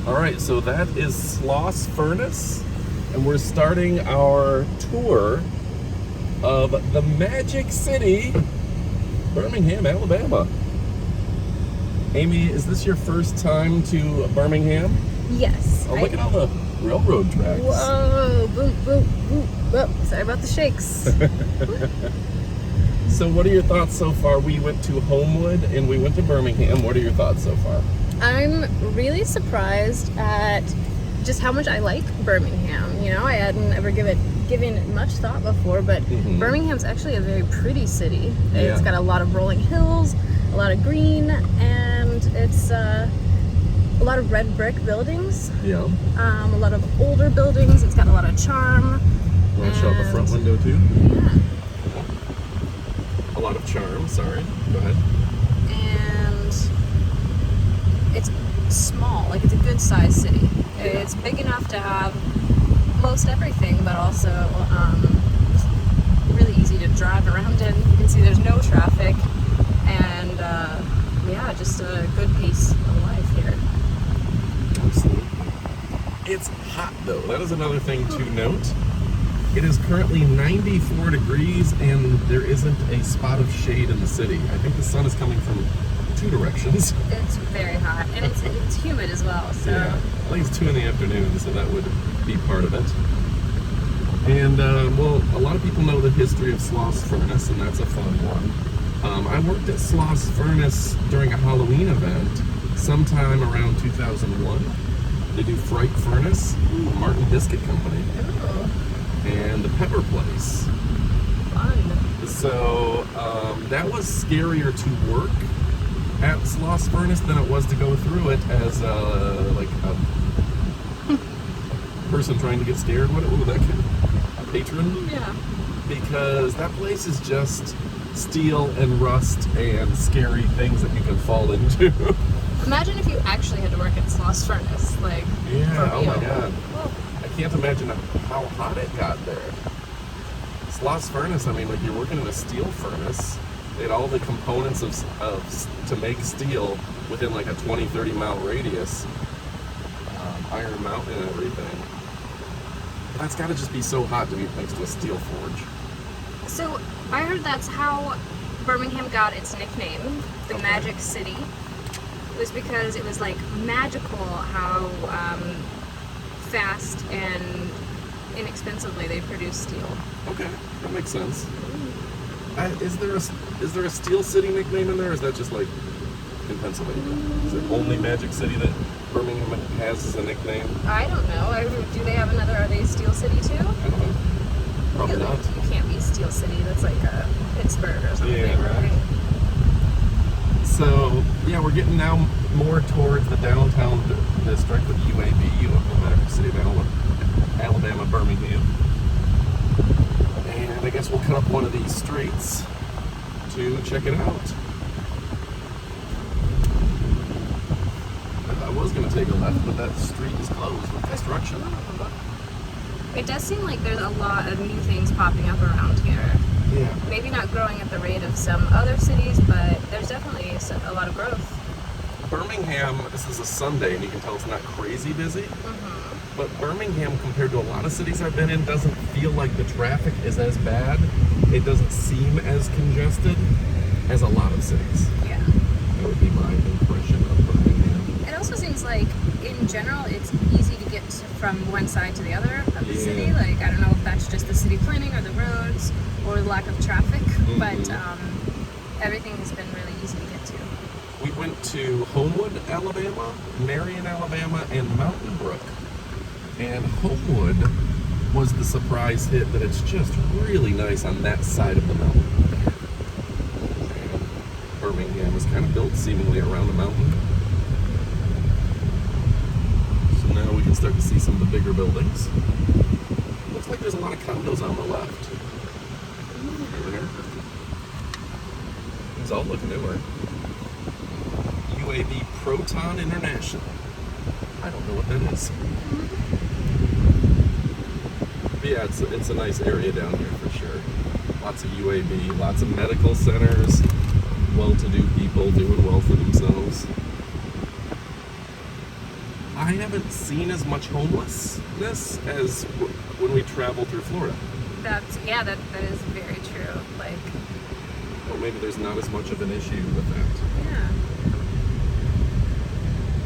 All right, so that is Sloss Furnace, and we're starting our tour of the Magic City, Birmingham, Alabama. Amy, is this your first time to Birmingham? Yes. Oh, look at all the railroad tracks. Whoa, boom, boom, boom. Whoa, sorry about the shakes. So what are your thoughts so far? We went to Homewood and we went to Birmingham. What are your thoughts so far? I'm really surprised at just how much I like Birmingham. You know, I hadn't ever given it much thought before, but Birmingham's actually a very pretty city. It's got a lot of rolling hills, a lot of green, and it's a lot of red brick buildings. Yeah. A lot of older buildings. It's got a lot of charm. You want to show out the front window too? Yeah. A lot of charm, sorry. Go ahead. And it's small, like it's a good sized city. It's big enough to have most everything, but also really easy to drive around in. You can see there's no traffic, and yeah, just a good pace of life here. Absolutely. It's hot though. That is another thing to note. It is currently 94 degrees and there isn't a spot of shade in the city. I think the sun is coming from two directions. It's very hot, and it's humid as well. So yeah, I think it's 2 in the afternoon, so that would be part of it. And well, a lot of people know the history of Sloss Furnace, and that's a fun one. I worked at Sloss Furnace during a Halloween event sometime around 2001. They do Fright Furnace, Martin Biscuit Company, and the Pepper Place. fun. So that was scarier to work at Sloss Furnace than it was to go through it as like a person trying to get scared. What would that be? A patron? Yeah. Because that place is just steel and rust and scary things that you can fall into. Imagine if you actually had to work at Sloss Furnace, like Yeah, for oh real. my god. Well, I can't imagine how hot it got there. Sloss Furnace, I mean, like you're working in a steel furnace. They had all the components of to make steel within like a 20-30 mile radius. Iron Mountain and everything. But that's got to just be so hot to be next to a steel forge. so I heard that's how Birmingham got its nickname, the Okay. Magic City. It was because it was like magical how fast and inexpensively they produce steel. Okay, that makes sense. Is there a Steel City nickname in there, or is that just like in Pennsylvania? Is it only Magic City that Birmingham has as a nickname? I don't know. Do they have another? Are they Steel City too? I don't know. Probably Feel not. like you can't be Steel City. That's like Pittsburgh or something, Yeah, right. So yeah, we're getting now more towards the downtown district with UAB, of the Magic City of Alabama, Birmingham. And I guess we'll cut up one of these streets to check it out. I was going to take a left, but that street is closed with construction. It does seem like there's a lot of new things popping up around here. Yeah. Maybe not growing at the rate of some other cities, but there's definitely a lot of growth. Birmingham, this is a Sunday, and you can tell it's not crazy busy. But Birmingham, compared to a lot of cities I've been in, doesn't feel like the traffic is as bad. It doesn't seem as congested as a lot of cities. Yeah. That would be my impression of Birmingham. It also seems like, in general, it's easy to get from one side to the other of the city. Like, I don't know if that's just the city planning or the roads or the lack of traffic, but everything has been really easy to get to. We went to Homewood, Alabama, Marion, Alabama, and Mountain Brook. And Homewood was the surprise hit that it's just really nice on that side of the mountain. And Birmingham was kind of built seemingly around the mountain. So now we can start to see some of the bigger buildings. Looks like there's a lot of condos on the left. Over here. These all look newer. UAB Proton International. I don't know what that is. But yeah, it's a nice area down here for sure. Lots of UAB, lots of medical centers, well-to-do people doing well for themselves. I haven't seen as much homelessness as when we travel through Florida. That is very true. Like, Or maybe there's not as much of an issue with that. yeah.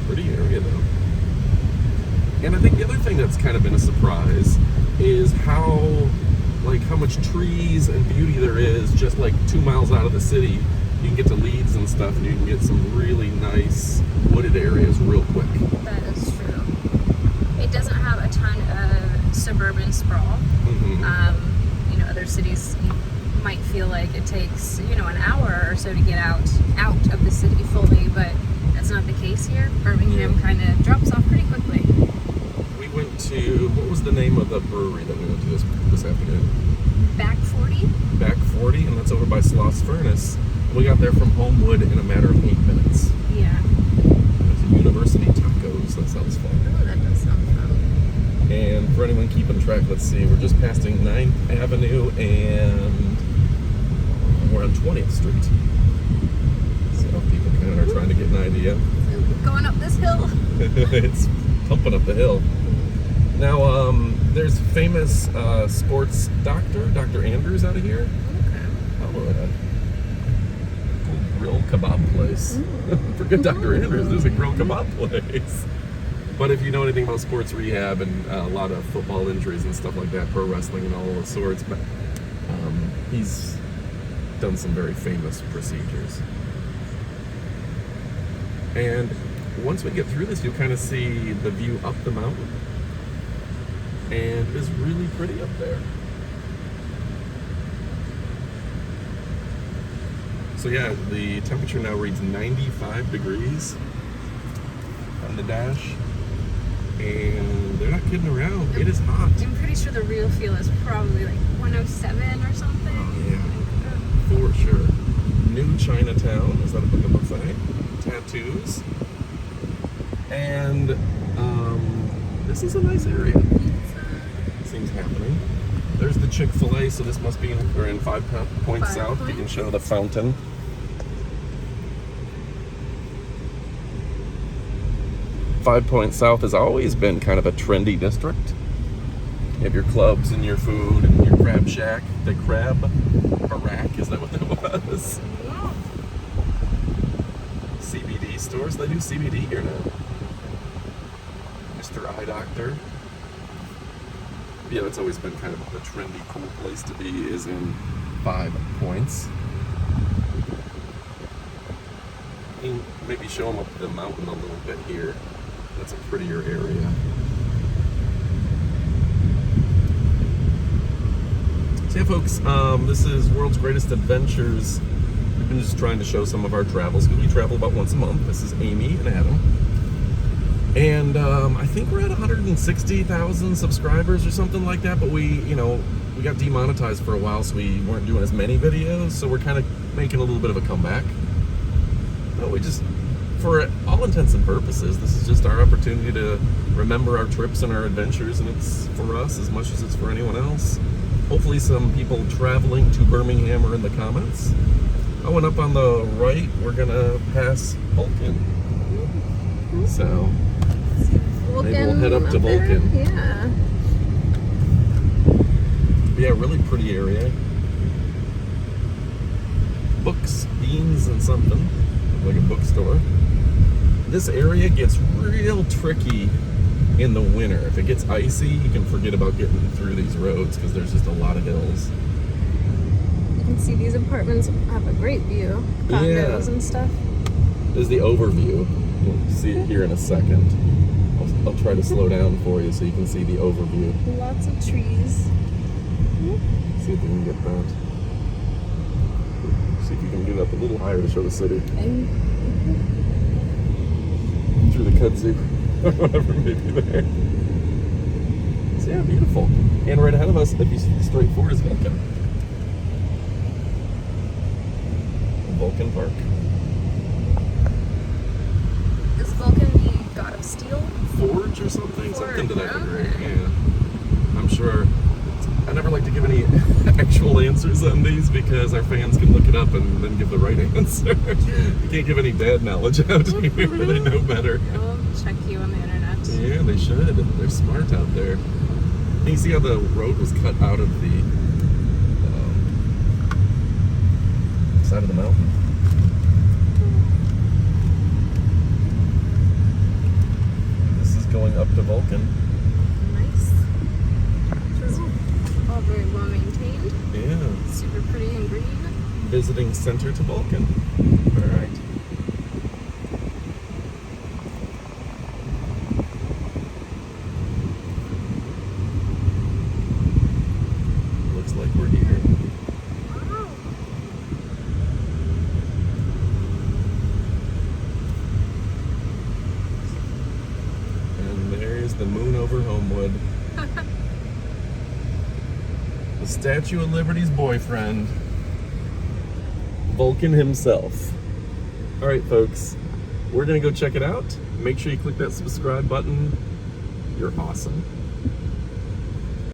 Pretty area though. And I think the other thing that's kind of been a surprise is how much trees and beauty there is just like 2 miles out of the city. You can get to Leeds and stuff, and you can get some really nice wooded areas real quick. That is true. It doesn't have a ton of suburban sprawl. Mm-hmm. Other cities, you might feel like it takes, an hour or so to get out of the city fully, but that's not the case here. Birmingham kind of drops off pretty quickly. We went to, what was the name of the brewery that we went to this afternoon? Back 40? Back 40, and that's over by Sloss Furnace. We got there from Homewood in a matter of 8 minutes. Yeah. There's a University Tacos. That sounds fun. Oh, that does sound fun. And for anyone keeping track, let's see, we're just passing 9th Avenue and we're on 20th Street. So people kind of are trying to get an idea. Going up this hill. It's pumping up the hill. Now, there's famous sports doctor, Dr. Andrews out of here. Okay. Oh, grill kebab place. Forget Dr. Andrews, there's a grill kebab place. But if you know anything about sports rehab and a lot of football injuries and stuff like that, pro wrestling and all of sorts, but he's done some very famous procedures. And once we get through this, you'll kind of see the view up the mountain. And it is really pretty up there. So yeah, the temperature now reads 95 degrees on the dash. And they're not kidding around. It is hot. I'm pretty sure the real feel is probably like 107 or something. Oh, yeah, for sure. New Chinatown, is that what the book say? Tattoos. And this is a nice area. Things happening. There's the Chick-fil-A, so this must be in 5 Points South. You can show the fountain. 5 Points South has always been kind of a trendy district. You have your clubs and your food and your crab shack. The crab barack, is that what that was? Yeah. CBD stores, they do CBD here now. Mr. Eye Doctor. Yeah, that's always been kind of a trendy, cool place to be, is in 5 Points. And maybe show them up the mountain a little bit here. That's a prettier area. So yeah, folks, this is World's Greatest Adventures. We've been just trying to show some of our travels, because we travel about once a month. This is Amy and Adam. And I think we're at 160,000 subscribers or something like that, but we got demonetized for a while, so we weren't doing as many videos, so we're kind of making a little bit of a comeback. But we just, for all intents and purposes, this is just our opportunity to remember our trips and our adventures, and it's for us as much as it's for anyone else. Hopefully some people traveling to Birmingham are in the comments. Oh, and up on the right, we're gonna pass Vulcan. So maybe we'll head up to Vulcan. Yeah. Yeah, really pretty area. Books, beans, and something. Like a bookstore. This area gets real tricky in the winter. If it gets icy, you can forget about getting through these roads, because there's just a lot of hills. You can see these apartments have a great view. Condos and stuff. There's the overview. You'll see it here in a second. I'll try to slow down for you so you can see the overview. Lots of trees. See if we can get that. See if you can do that a little higher to show the city. Through the kudzu. Or whatever may be there. So yeah, beautiful. And right ahead of us, if you see straight forward, is Vulcan. Vulcan Park. Is Vulcan the god of steel? Forge or something? Forge, Something to that degree, okay. yeah. I'm sure. I never like to give any actual answers on these, because our fans can look it up and then give the right answer. You can't give any bad knowledge out here. They know better. Oh, check you on the internet. Yeah, they should. They're smart out there. And you see how the road was cut out of the side of the mountain? This is going up to Vulcan. Nice. All very well maintained. Yeah. Super pretty and green. Visiting center to Vulcan. All right. Looks like we're here. Wow. And there's the moon over Homewood. The Statue of Liberty's boyfriend. Vulcan himself. All right, folks, we're gonna go check it out. Make sure you click that subscribe button. You're awesome.